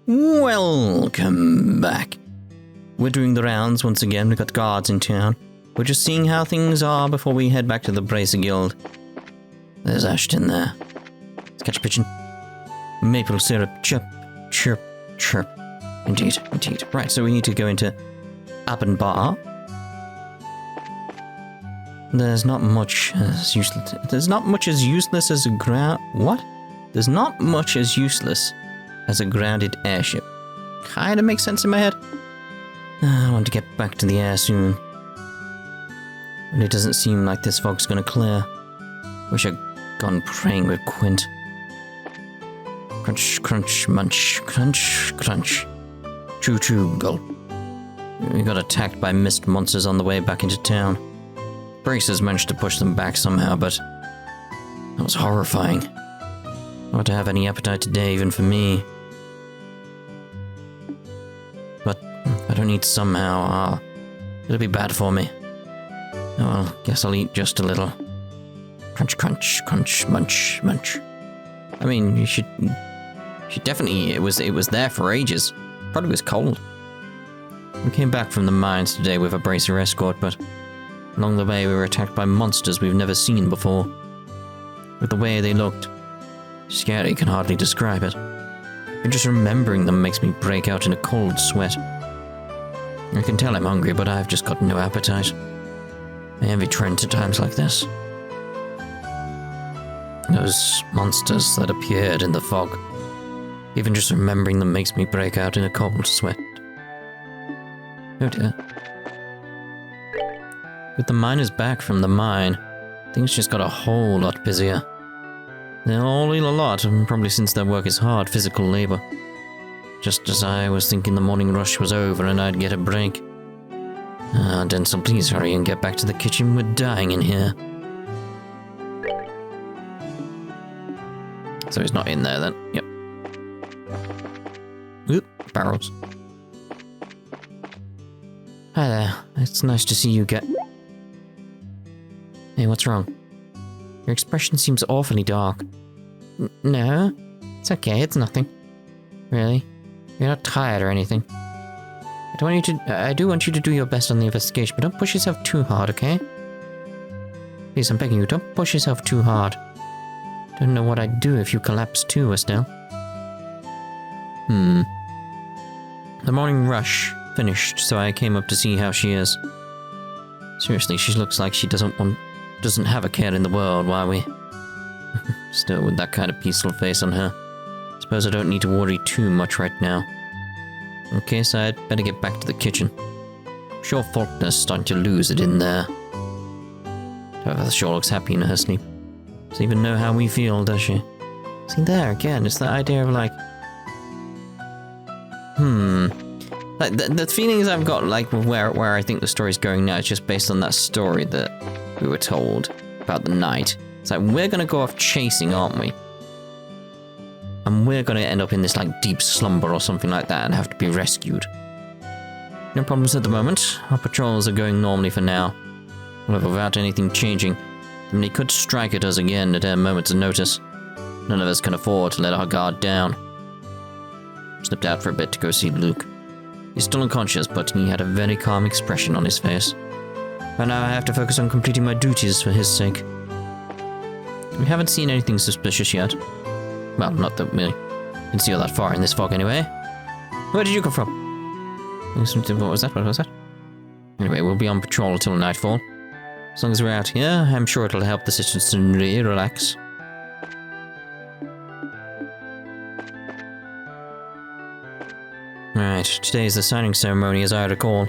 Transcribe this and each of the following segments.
Welcome back. We're doing the rounds once again. We've got guards in town. We're just seeing how things are before we head back to the Bracer Guild. There's Ashton there. Let's catch a pigeon. Maple syrup. Chirp, chirp, chirp. Indeed, indeed. Right, so we need to go into Appen Bar. There's not much as useless. There's not much as useless as a ground. What? There's not much as useless as a grounded airship. Kinda makes sense in my head. I want to get back to the air soon. And it doesn't seem like this fog's gonna clear. Wish I'd gone praying with Quint. Crunch, crunch, munch, crunch, crunch. Choo choo, gulp. We got attacked by mist monsters on the way back into town. Bracers managed to push them back somehow, but that was horrifying. Not to have any appetite today, even for me. But I don't eat somehow, it'll be bad for me. Oh well, guess I'll eat just a little. Crunch, crunch, crunch, munch, munch. I mean, you should definitely, it was there for ages. Probably was cold. We came back from the mines today with a bracer escort, but along the way we were attacked by monsters we've never seen before. With the way they looked, scary can hardly describe it. And just remembering them makes me break out in a cold sweat. I can tell I'm hungry, but I've just got no appetite. I envy Trent at times like this. Those monsters that appeared in the fog. Even just remembering them makes me break out in a cold sweat. Oh dear. With the miners back from the mine, things just got a whole lot busier. They all eat a lot, and probably since their work is hard physical labor. Just as I was thinking the morning rush was over and I'd get a break. Denzel, please hurry and get back to the kitchen. We're dying in here. So he's not in there then. Yep. Oop, barrels. Hi there. It's nice to see you get... Hey, what's wrong? Your expression seems awfully dark. No, it's okay, it's nothing. Really? You're not tired or anything. I do want you to do your best on the investigation, but don't push yourself too hard, okay? Please, I'm begging you, don't push yourself too hard. Don't know what I'd do if you collapsed too, Estelle. The morning rush finished, so I came up to see how she is. Seriously, she looks like she doesn't have a care in the world, while we... Still, with that kind of peaceful face on her. Suppose I don't need to worry too much right now. Okay, so I'd better get back to the kitchen. I'm sure Faulkner's starting to lose it in there. However, she looks happy in her sleep. Doesn't even know how we feel, does she? See, there again, it's that idea of like... Like, the feelings I've got, like, where I think the story's going now, is just based on that story that we were told about the night. It's like, we're gonna go off chasing, aren't we? And we're gonna end up in this, like, deep slumber or something like that and have to be rescued. No problems at the moment. Our patrols are going normally for now. However, without anything changing, they could strike at us again at a moment's notice. None of us can afford to let our guard down. Slipped out for a bit to go see Luke. He's still unconscious, but he had a very calm expression on his face. But now I have to focus on completing my duties for his sake. We haven't seen anything suspicious yet. Well, not that we can see all that far in this fog anyway. Where did you come from? What was that? What was that? Anyway, we'll be on patrol till nightfall. As long as we're out here, I'm sure it'll help the citizens relax. Right, today is the signing ceremony as I recall.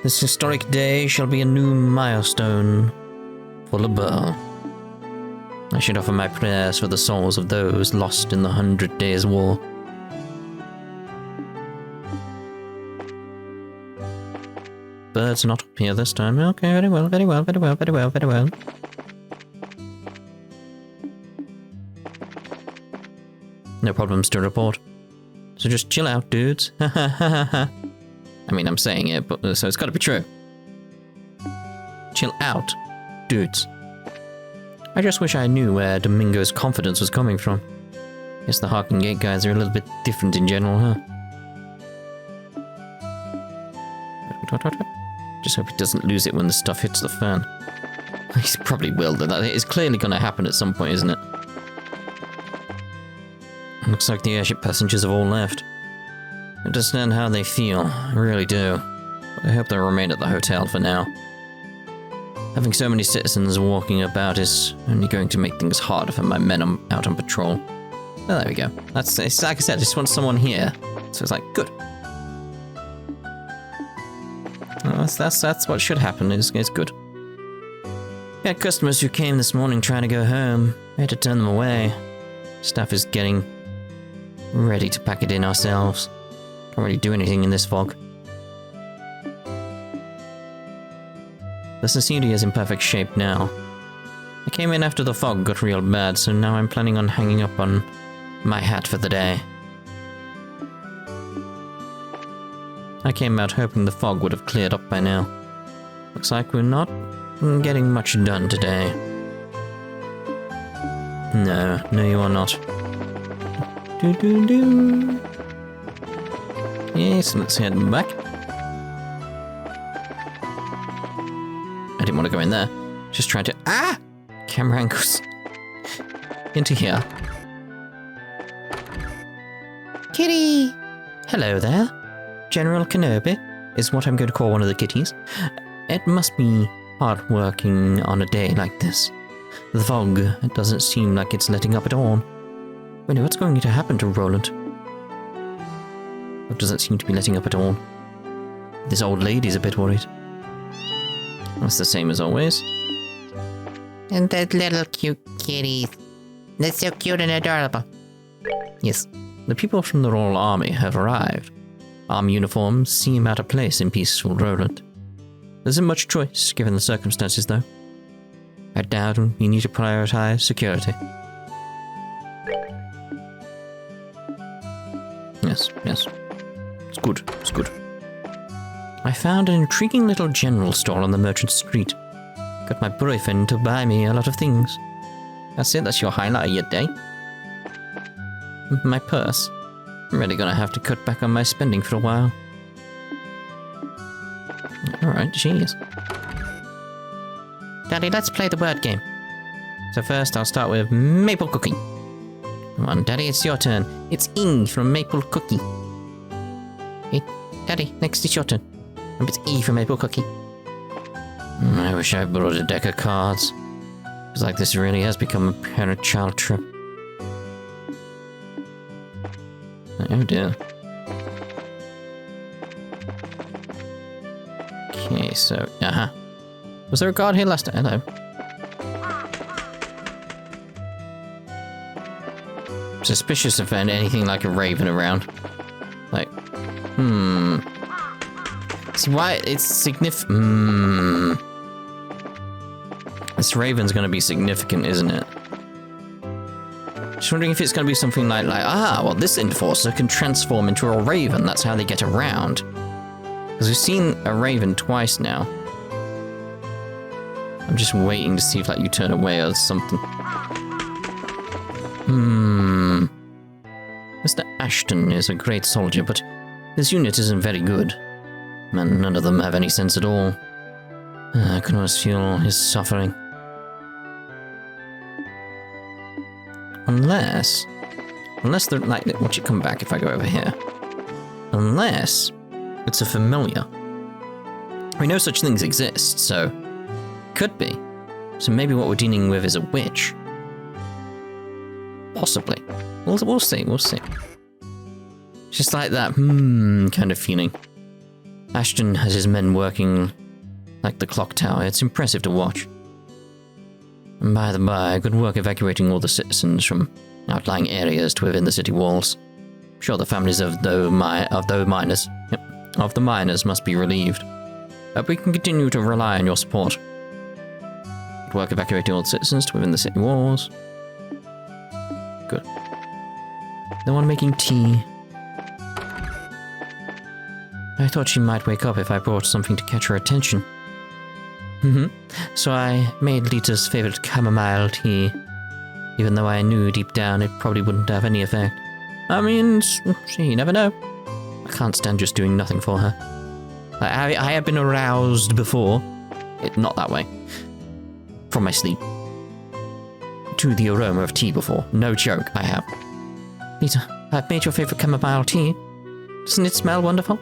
This historic day shall be a new milestone for Liberl. I should offer my prayers for the souls of those lost in the 100 Days' War. Birds are not up here this time. Okay, very well, very well, very well, very well, very well. No problems to report. So just chill out, dudes. I mean, I'm saying it, but so it's gotta be true. Chill out, dudes. I just wish I knew where Domingo's confidence was coming from. Guess the Harkin Gate guys are a little bit different in general, huh? Just hope he doesn't lose it when the stuff hits the fan. He probably will, though. That is clearly going to happen at some point, isn't it? Looks like the airship passengers have all left. I understand how they feel. I really do. But I hope they'll remain at the hotel for now. Having so many citizens walking about is only going to make things harder for my men out on patrol. Oh, there we go. It's like I said, I just want someone here. So it's like, good. Well, that's what should happen. It's good. We had customers who came this morning trying to go home. We had to turn them away. Staff is getting ready to pack it in ourselves. Can't really do anything in this fog. The Sincedia is in perfect shape now. I came in after the fog got real bad, so now I'm planning on hanging up on my hat for the day. I came out hoping the fog would have cleared up by now. Looks like we're not getting much done today. No, you are not. Yes, let's head back. I didn't want to go in there. Just trying to... Camera angles. Into here. Kitty! Hello there. General Kenobi is what I'm going to call one of the kitties. It must be hard working on a day like this. The fog doesn't seem like it's letting up at all. Wait, what's going to happen to Roland? It doesn't seem to be letting up at all. This old lady's a bit worried. That's the same as always. And that little cute kitty. That's so cute and adorable. Yes, the people from the Royal Army have arrived. Army uniforms seem out of place in peaceful Roland. There isn't much choice, given the circumstances, though. I doubt we need to prioritize security. Yes. It's good. I found an intriguing little general store on the merchant street. Got my boyfriend to buy me a lot of things. That's it, that's your highlight of your day. My purse. I'm really gonna have to cut back on my spending for a while. Alright, jeez. Daddy, let's play the word game. So first I'll start with Maple Cookie. Come on, Daddy, it's your turn. It's Ing from Maple Cookie. Hey, Daddy, next it's your turn. And it's E from Maple Cookie. I wish I brought a deck of cards. It's like this really has become a parent-child trip. Oh dear. Okay, so, Was there a guard here last time? Hello. Suspicious of anything like a raven around. Like, See why it's significant. This raven's gonna be significant, isn't it? Just wondering if it's gonna be something like, well, this enforcer can transform into a raven. That's how they get around. Because we've seen a raven twice now. I'm just waiting to see if, you turn away or something. Mr. Ashton is a great soldier, but his unit isn't very good. And none of them have any sense at all. I can always feel his suffering. Unless they're watch it come back if I go over here. Unless it's a familiar. We know such things exist, so could be. So maybe what we're dealing with is a witch. Possibly. We'll see. Just like that, kind of feeling. Ashton has his men working like the clock tower. It's impressive to watch. And by the by, good work evacuating all the citizens from outlying areas to within the city walls. I'm sure the families of the miners must be relieved. But we can continue to rely on your support. Good work evacuating all the citizens to within the city walls. Good. No one making tea. I thought she might wake up if I brought something to catch her attention. So I made Lita's favorite chamomile tea. even though I knew deep down it probably wouldn't have any effect. I mean, you never know. I can't stand just doing nothing for her. I have been aroused before. Not that way. From my sleep. To the aroma of tea before. No joke, I have. Peter, I've made your favorite chamomile tea. Doesn't it smell wonderful?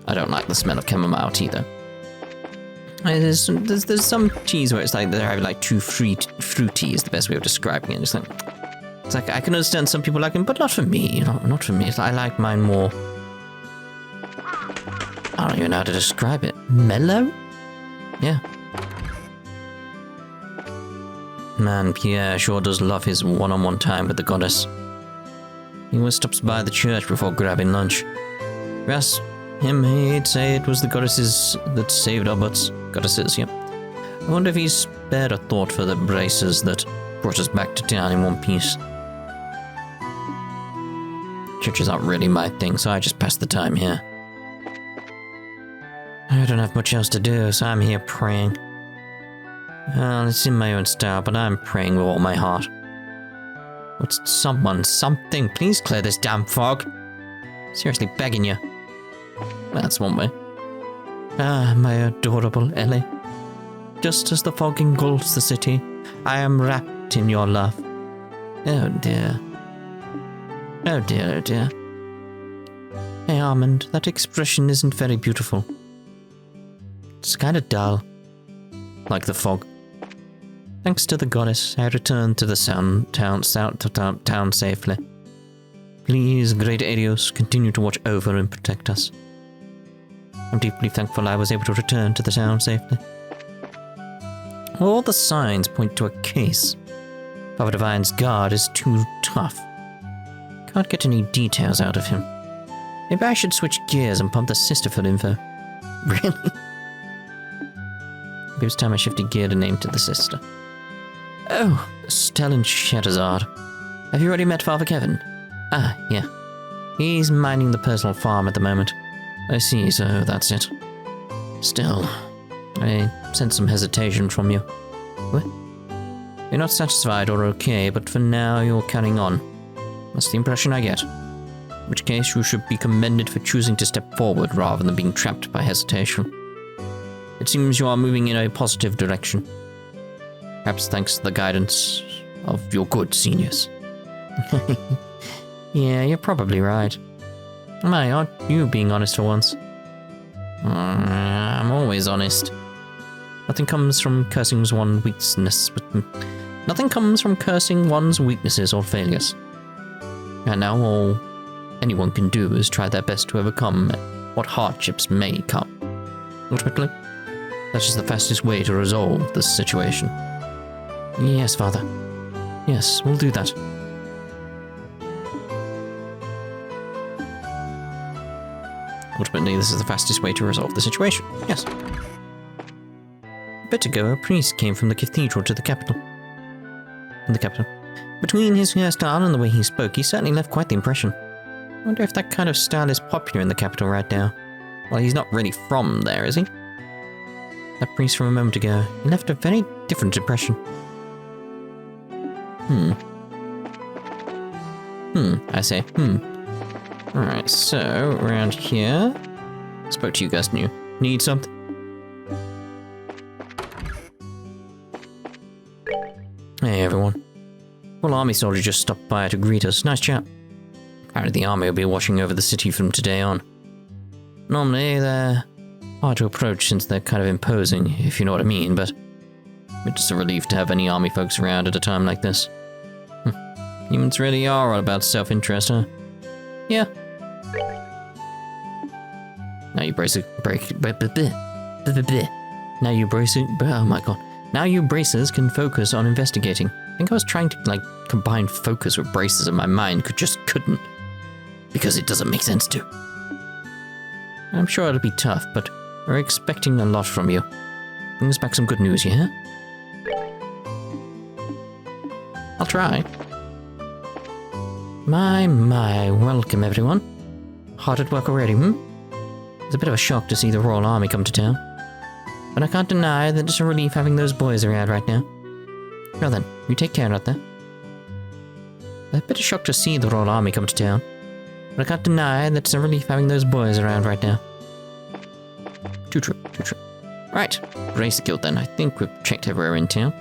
I don't like the smell of chamomile tea, though. There's some teas where it's like they're having like too fruity is the best way of describing it. It's like I can understand some people like them, but not for me. Not for me. I like mine more. I don't even know how to describe it. Mellow? Yeah. Man, Pierre sure does love his one-on-one time with the goddess. He always stops by the church before grabbing lunch. If you ask him, he'd say it was the goddesses that saved our butts. Goddesses, yeah. I wonder if he's spared a thought for the braces that brought us back to town in one piece. Churches aren't really my thing, so I just pass the time here. I don't have much else to do, so I'm here praying. Well, it's in my own style, but I'm praying with all my heart. Would something, please clear this damn fog? Seriously begging you. That's one way. Ah, my adorable Ellie. Just as the fog engulfs the city, I am wrapped in your love. Oh dear. Oh dear, oh dear. Hey Armand, that expression isn't very beautiful. It's kind of dull. Like the fog. Thanks to the goddess, I returned to the town safely. Please, great Arios, continue to watch over and protect us. I'm deeply thankful I was able to return to the town safely. All the signs point to a case. Father Divine's guard is too tough. Can't get any details out of him. Maybe I should switch gears and pump the sister for info. Really? Maybe it's time I shifted gear to name to the sister. Oh, Estelle and Scheherazade. Have you already met Father Kevin? Ah, yeah. He's minding the personal farm at the moment. I see, so that's it. Still, I sense some hesitation from you. What? You're not satisfied or okay, but for now you're carrying on. That's the impression I get. In which case you should be commended for choosing to step forward rather than being trapped by hesitation. It seems you are moving in a positive direction. Perhaps thanks to the guidance of your good seniors. Yeah, you're probably right. My, aren't you being honest for once? I'm always honest. Nothing comes from cursing one's weaknesses. Nothing comes from cursing one's weaknesses or failures. And now all anyone can do is try their best to overcome what hardships may come. Ultimately, that is the fastest way to resolve this situation. Yes, Father. Yes, we'll do that. Ultimately, this is the fastest way to resolve the situation. Yes. A bit ago, a priest came from the cathedral to the capital. Between his hairstyle and the way he spoke, he certainly left quite the impression. I wonder if that kind of style is popular in the capital right now. Well, he's not really from there, is he? That priest from a moment ago, he left a very different impression. I say, Alright, so, around here. Spoke to you guys, new. Need something? Hey, everyone. Well, army soldier just stopped by to greet us. Nice chap. Apparently the army will be watching over the city from today on. Normally, they're hard to approach since they're kind of imposing, if you know what I mean, but it's just a relief to have any army folks around at a time like this. Humans really are all about self-interest, huh? Yeah. Now you oh my god. Now you bracers can focus on investigating. I think I was trying to, combine focus with braces in my mind, just couldn't. Because it doesn't make sense to. I'm sure it'll be tough, but we're expecting a lot from you. Bring us back some good news, yeah? I'll try. My, welcome everyone. Hard at work already, It's a bit of a shock to see the Royal Army come to town. But I can't deny that it's a relief having those boys around right now. Well then, you take care out there. I'm a bit shocked to see the Royal Army come to town, but I can't deny that it's a relief having those boys around right now. Too true, too true. Right, race the guild then. I think we've checked everywhere in town.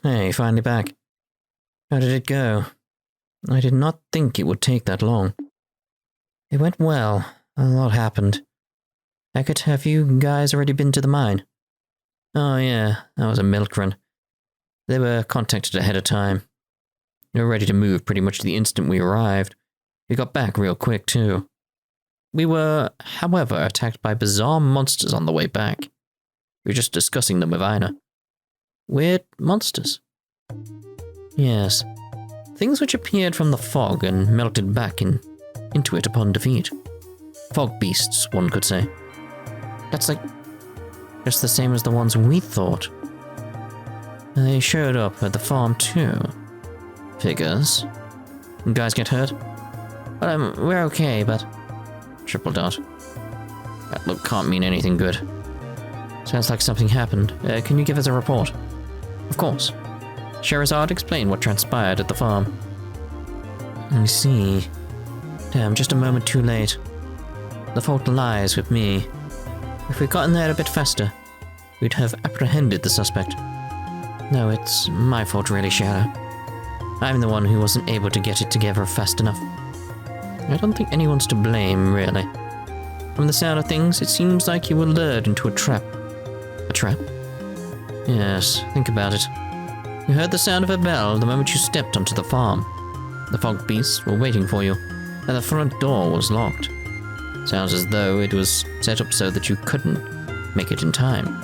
Hey, finally back. How did it go? I did not think it would take that long. It went well. A lot happened. Eckert, have you guys already been to the mine? Oh yeah, that was a milk run. They were contacted ahead of time. They were ready to move pretty much the instant we arrived. We got back real quick too. We were, however, attacked by bizarre monsters on the way back. We were just discussing them with Ina. Weird monsters. Yes. Things which appeared from the fog and melted back into it upon defeat. Fog beasts, one could say. That's like just the same as the ones we thought. They showed up at the farm too. Figures. You guys get hurt? We're okay, but... Triple dot. That look can't mean anything good. Sounds like something happened. Can you give us a report? Of course. Sherazade, explain what transpired at the farm. I see. Damn, just a moment too late. The fault lies with me. If we'd gotten there a bit faster, we'd have apprehended the suspect. No, it's my fault really, Shadow. I'm the one who wasn't able to get it together fast enough. I don't think anyone's to blame, really. From the sound of things, it seems like you were lured into a trap. A trap? Yes, think about it. You heard the sound of a bell the moment you stepped onto the farm. The fog beasts were waiting for you, and the front door was locked. Sounds as though it was set up so that you couldn't make it in time.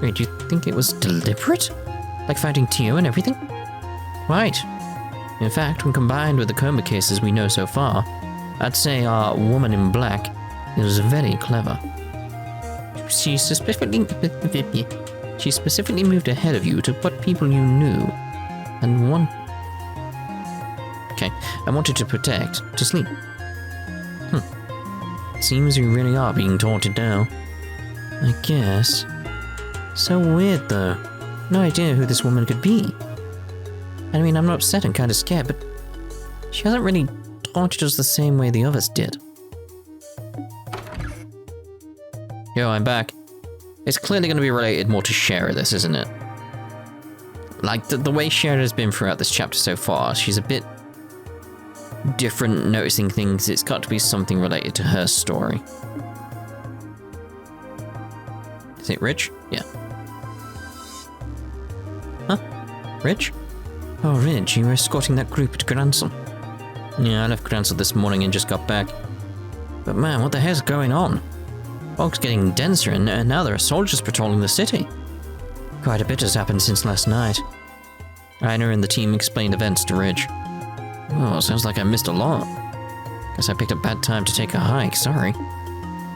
Wait, do you think it was deliberate? Like fighting Tio and everything? Right. In fact, when combined with the coma cases we know so far, I'd say our woman in black is very clever. She specifically moved ahead of you to put people you knew and wanted to protect to sleep. Seems you really are being taunted now. I guess. So weird though. No idea who this woman could be. I mean, I'm not upset and kind of scared, but she hasn't really taunted us the same way the others did. Yo, I'm back. It's clearly going to be related more to Shara, this, isn't it? Like, the way Shara has been throughout this chapter so far, she's a bit different, noticing things. It's got to be something related to her story. Is it Rich? Yeah. Huh? Rich? Oh, Rich, you were escorting that group to Grancel. Yeah, I left Grancel this morning and just got back. But man, what the hell's going on? Fog's getting denser and now there are soldiers patrolling the city. Quite a bit has happened since last night. Ina and the team explained events to Ridge. Oh, sounds like I missed a lot. Guess I picked a bad time to take a hike, sorry.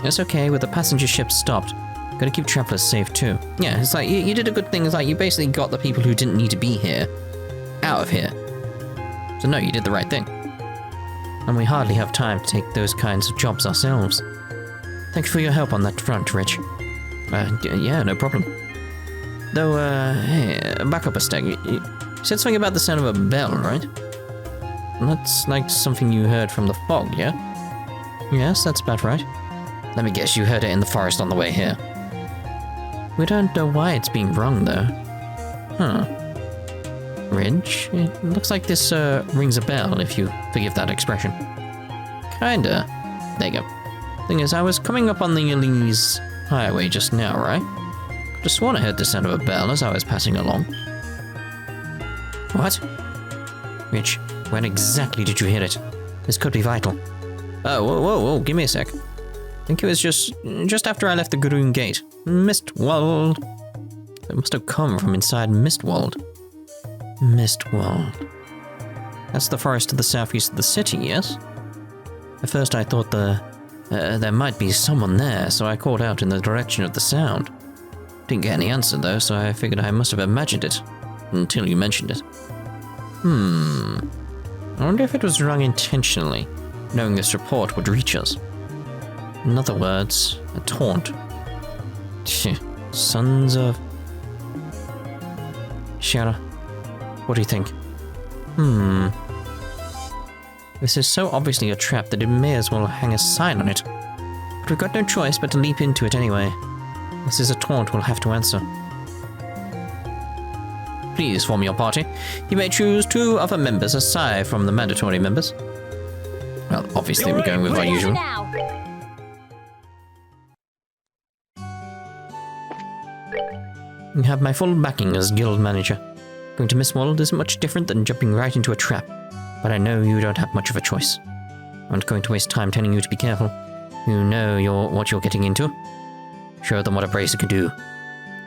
It's okay, with the passenger ship stopped. Gotta keep travelers safe too. Yeah, it's like, you did a good thing, it's like you basically got the people who didn't need to be here out of here. So no, you did the right thing. And we hardly have time to take those kinds of jobs ourselves. Thank you for your help on that front, Rich. Yeah, no problem. Though, hey, back up a step. You said something about the sound of a bell, right? That's like something you heard from the fog, yeah? Yes, that's about right. Let me guess, you heard it in the forest on the way here. We don't know why it's being rung, though. Huh. Ridge, it looks like this, rings a bell, if you forgive that expression. Kinda. There you go. Thing is, I was coming up on the Elise highway just now, right? Just sworn I heard the sound of a bell as I was passing along. What? Rich, when exactly did you hear it? This could be vital. Oh, whoa, give me a sec. I think it was just after I left the Garoon Gate. Mistwald. It must have come from inside Mistwald. Mistwald. That's the forest to the southeast of the city, yes? At first I thought there might be someone there, so I called out in the direction of the sound. Didn't get any answer though, so I figured I must have imagined it. Until you mentioned it. I wonder if it was rung intentionally, knowing this report would reach us. In other words, a taunt. Sons of... Shara, what do you think? This is so obviously a trap that it may as well hang a sign on it. But we've got no choice but to leap into it anyway. This is a taunt we'll have to answer. Please form your party. You may choose 2 other members aside from the mandatory members. Well, obviously we're going with our usual. You have my full backing as guild manager. Going to Mistwald isn't much different than jumping right into a trap, but I know you don't have much of a choice. I'm not going to waste time telling you to be careful. You know what you're getting into. Show them what a bracer can do.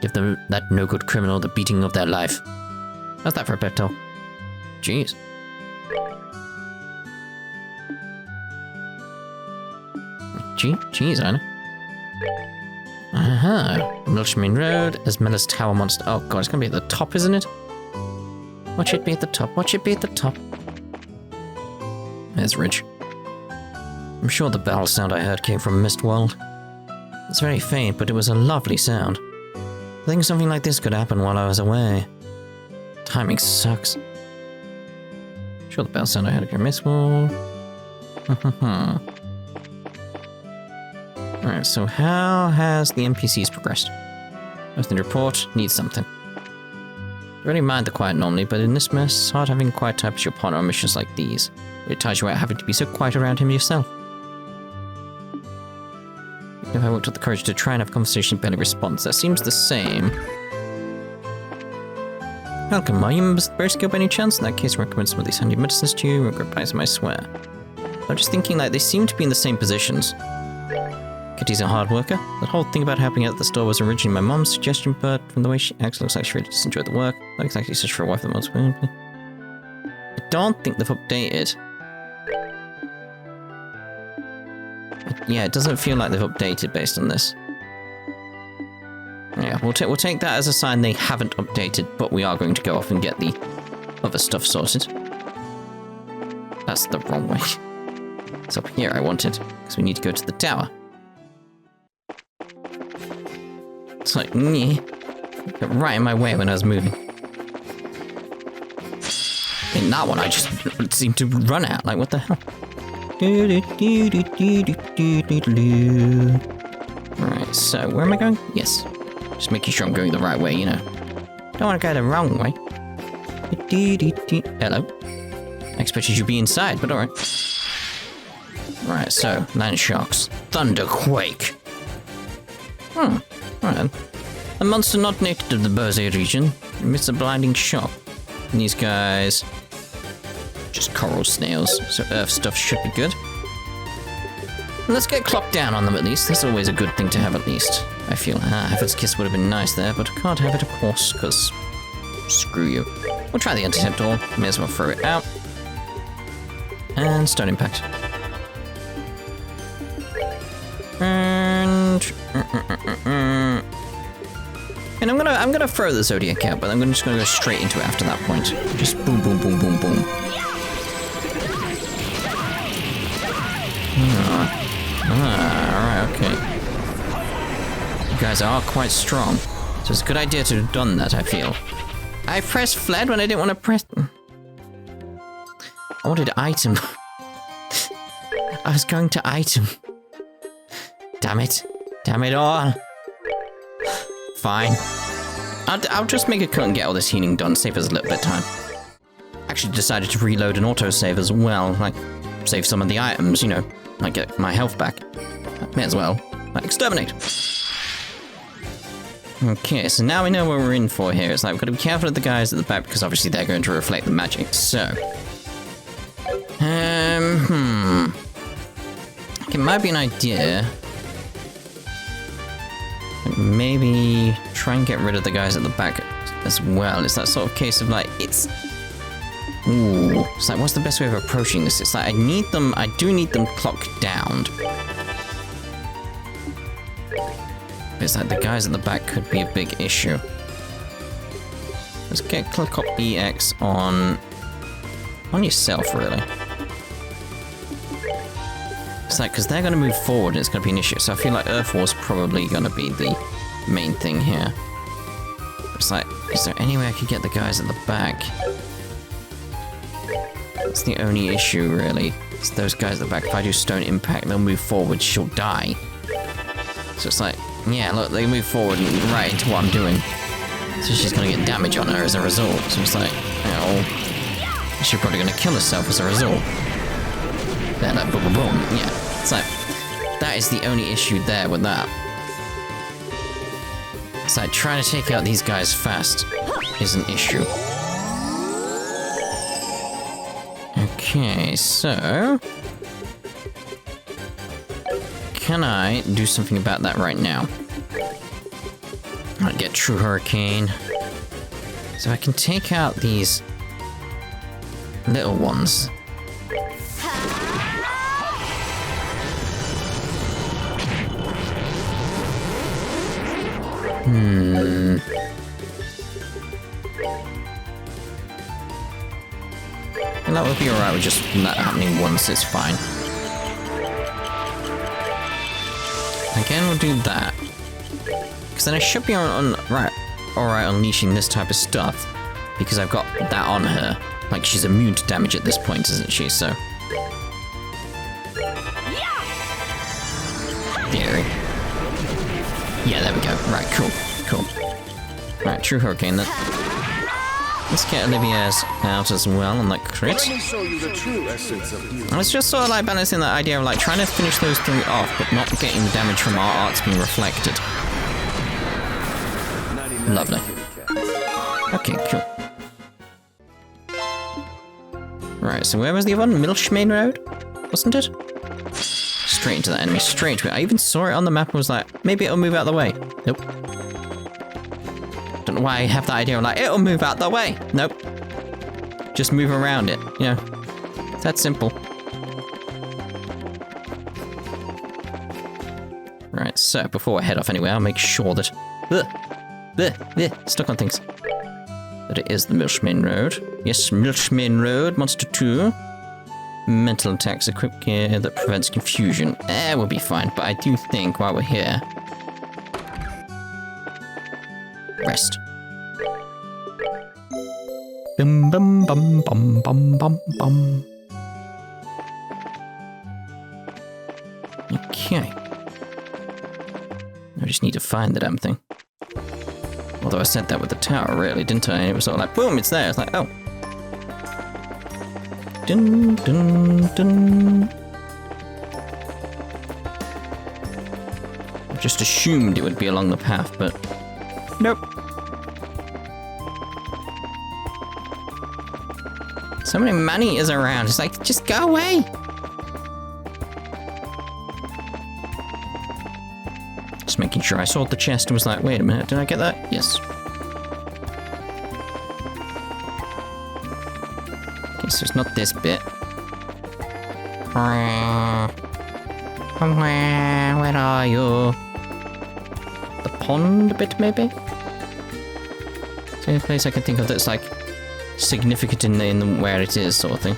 Give them that no-good criminal the beating of their life. How's that for a pep talk? Jeez. Jeez, Anna. Aha. Milchman Road, Esmela's Tower Monster. Oh god, it's gonna be at the top, isn't it? What should be at the top? What should be at the top? There's Ridge. I'm sure the battle sound I heard came from Mistwald. It's very faint, but it was a lovely sound. I think something like this could happen while I was away. Timing sucks. Sure, the battle sound I heard came from Mistwald. Alright, so how has the NPCs progressed? Nothing to report, needs something. I really mind the quiet normally, but in this mess, it's hard having a quiet type as your partner on missions like these. It tires you out having to be so quiet around him yourself. If I worked with the courage to try and have conversation, barely responds. That seems the same. Welcome, are you members of the Berry Skill by any chance? In that case, I recommend some of these handy medicines to you. Regret buys them, I swear. I'm just thinking like they seem to be in the same positions. Kitty's a hard worker. The whole thing about helping out at the store was originally my mom's suggestion, but from the way she acts, it looks like she really just enjoyed the work. Not exactly such for a wife that most women. I don't think they've updated. Yeah, it doesn't feel like they've updated based on this. Yeah, we'll take that as a sign they haven't updated, but we are going to go off and get the other stuff sorted. That's the wrong way. It's up here I wanted, because we need to go to the tower. It's like, got right in my way when I was moving. In that one, I just seemed to run out. Like, what the hell? Alright, so where am I going? Yes. Just making sure I'm going the right way, you know. Don't want to go the wrong way. Hello. I expected you to be inside, but alright. Right, so, land sharks. Thunderquake. Alright. A monster not native to the Berzé region emits a blinding shock. And these guys... just coral snails, so earth stuff should be good. Let's get clocked down on them at least. That's always a good thing to have at least. I feel Heaven's Kiss would have been nice there, but can't have it of course, because... screw you. We'll try the anti-temp door. May as well throw it out. And Stone Impact. And I'm gonna throw the Zodiac out, but I'm just gonna go straight into it after that point. Just boom, boom, boom, boom, boom. Alright, okay. You guys are quite strong. So it's a good idea to have done that, I feel. I pressed fled when I didn't want to press... I wanted item. I was going to item. Damn it. Damn it all. Fine. I'll just make a cut and get all this healing done, save us a little bit of time. Actually decided to reload an autosave as well, like, save some of the items, you know, like get my health back. May as well. Like, exterminate! Okay, so now we know what we're in for here. It's like, we've got to be careful of the guys at the back, because obviously they're going to reflect the magic, so... It might be an idea... maybe try and get rid of the guys at the back as well. It's that sort of case of like, it's... ooh. It's like, what's the best way of approaching this? It's like, I do need them clocked down. It's like, the guys at the back could be a big issue. Let's get click up EX on yourself, really. It's like, because they're going to move forward and it's going to be an issue. So I feel like Earth War's probably going to be the main thing here. It's like, is there any way I could get the guys at the back? That's the only issue, really. It's those guys at the back. If I do Stone Impact, they'll move forward. She'll die. So it's like, yeah, look, they move forward and right into what I'm doing. So she's going to get damage on her as a result. So it's like, oh, she's probably going to kill herself as a result. There, like, boom, boom, boom. Yeah, it's like, that is the only issue there with that. It's like, trying to take out these guys fast is an issue. Okay, so... can I do something about that right now? I'll get True Hurricane. So I can take out these little ones. And that would be alright with just that happening once, it's fine. Again, we'll do that. Because then I should be alright unleashing this type of stuff. Because I've got that on her. Like, she's immune to damage at this point, isn't she? So... Theory. Yeah, there we go. Right, cool. Cool. Right, True Hurricane then. Let's get Olivia's out as well on that crit. Let me show you the true essence of beauty. And it's just sort of like balancing that idea of like trying to finish those three off, but not getting the damage from our arts being reflected. Lovely. Okay, cool. Right, so where was the other one? Milchmain Road? Wasn't it? Straight into that enemy, straight into it. I even saw it on the map and was like, maybe it'll move out the way. Nope. Don't know why I have that idea of like, it'll move out the way. Nope. Just move around it, you know. It's that simple. Right, so before I head off anyway, I'll make sure that... stuck on things. That it is the Milchmain Road. Yes, Milchmain Road, Monster 2. Mental attacks, equipped gear that prevents confusion. We'll be fine, but I do think while we're here... rest. Bum bum bum bum bum bum bum. Okay. I just need to find the damn thing. Although I said that with the tower, really, didn't I? It was sort of like, boom, it's there. It's like, oh. Dun, dun, dun. I just assumed it would be along the path, but nope. So many man-eaters around. It's like, just go away. Just making sure I saw the chest and was like, wait a minute, did I get that? Yes. Okay, so it's not this bit. Where are you? The pond bit, maybe? It's the only place I can think of that's like significant in the where it is, sort of thing.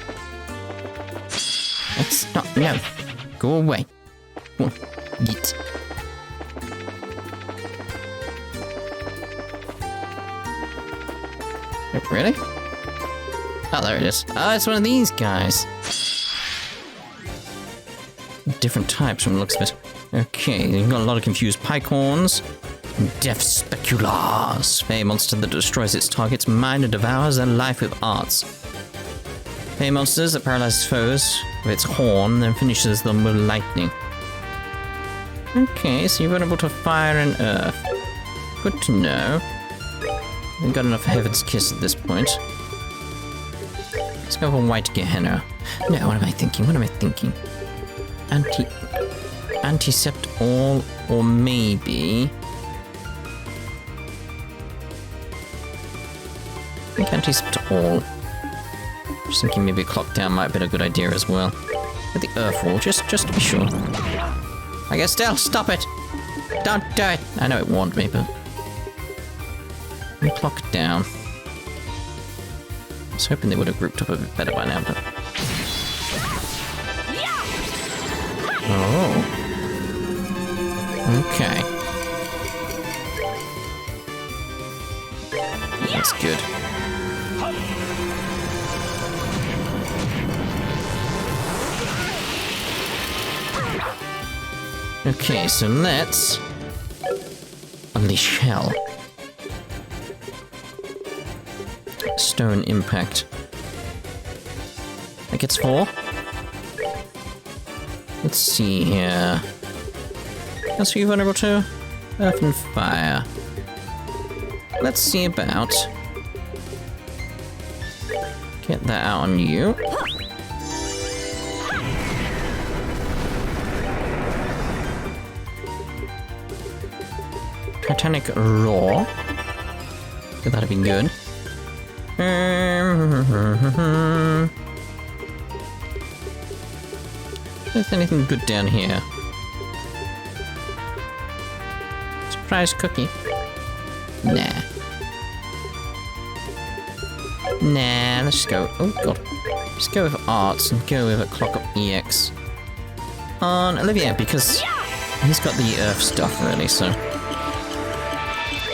It's not. No, go away. Come on, get. Oh, really? Oh, there it is. Oh, it's one of these guys. Different types from the looks of it. Okay, you've got a lot of confused Pycorns. Deaf Speculars. A monster that destroys its target's mind and devours their life with arts. A monsters that paralyzes foes with its horn, then finishes them with lightning. Okay, so you're vulnerable to fire and earth. Good to know. We've got enough Heaven's Kiss at this point. Let's go for White Gehenna. No, what am I thinking? What am I thinking? Anticept all, or maybe... I think Anticept all. Just thinking maybe Clock Down might have been a good idea as well. With the Earth Wall, just to be sure. I guess still, stop it! Don't do it! I know it warned me, but... Clock Down. I was hoping they would have grouped up a bit better by now, but... Oh. Okay. That's good. Okay, so let's unleash hell. Stone impact. That gets 4. Let's see here. That's you vulnerable to? Earth and fire. Let's see about. Get that out on you. Titanic Roar. That'd be good. Is anything good down here? Surprise cookie. Nah. Nah, let's just go. Oh god. Let's go with arts and go with a clock up EX on Olivia because he's got the earth stuff really, so.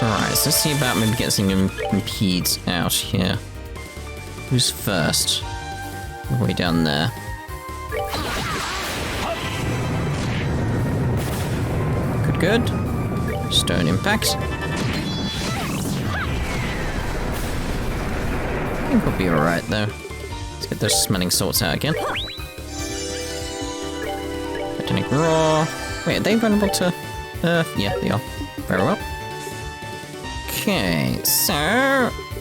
Alright, so let's see about maybe getting some impedes out here. Who's first? All the way down there. Good, good. Stone impact. I think we'll be alright though. Let's get those smelling salts out again. Titanic Roar. Wait, are they vulnerable to Earth? Yeah, they are. Very well. Okay, so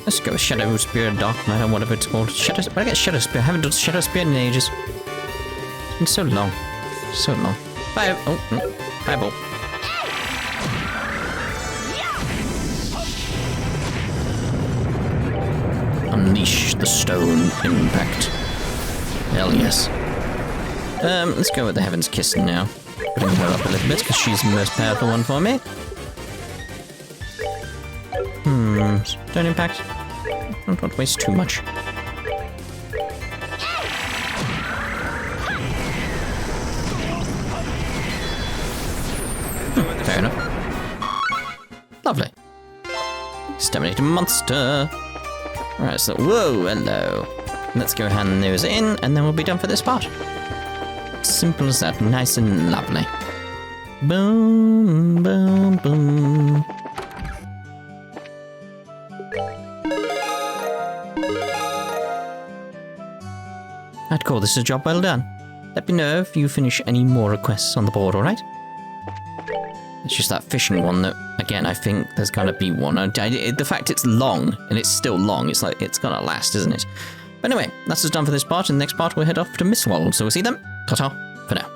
let's go with Shadow Spear, Dark Matter, whatever it's called. Shadow. But I get Shadow Spear. I haven't done Shadow Spear in ages. It's been so long, so long. Bye. Oh, no. Fireball. Unleash the stone impact. Hell yes. Let's go with the Heaven's Kiss now. Putting her up a little bit because she's the most powerful one for me. Stone impact. Don't waste too much. Fair enough. Lovely. Exterminated monster. Alright, so whoa, hello. Let's go hand those in, and then we'll be done for this part. Simple as that, nice and lovely. Boom, boom, boom. I'd call this a job well done. Let me know if you finish any more requests on the board, alright? It's just that fishing one that, again, I think there's gonna be one. The fact it's long, and it's still long, it's like, it's gonna last, isn't it? But anyway, that's us done for this part, and the next part we'll head off to Mistwald, so we'll see them. Ta-ta, for now.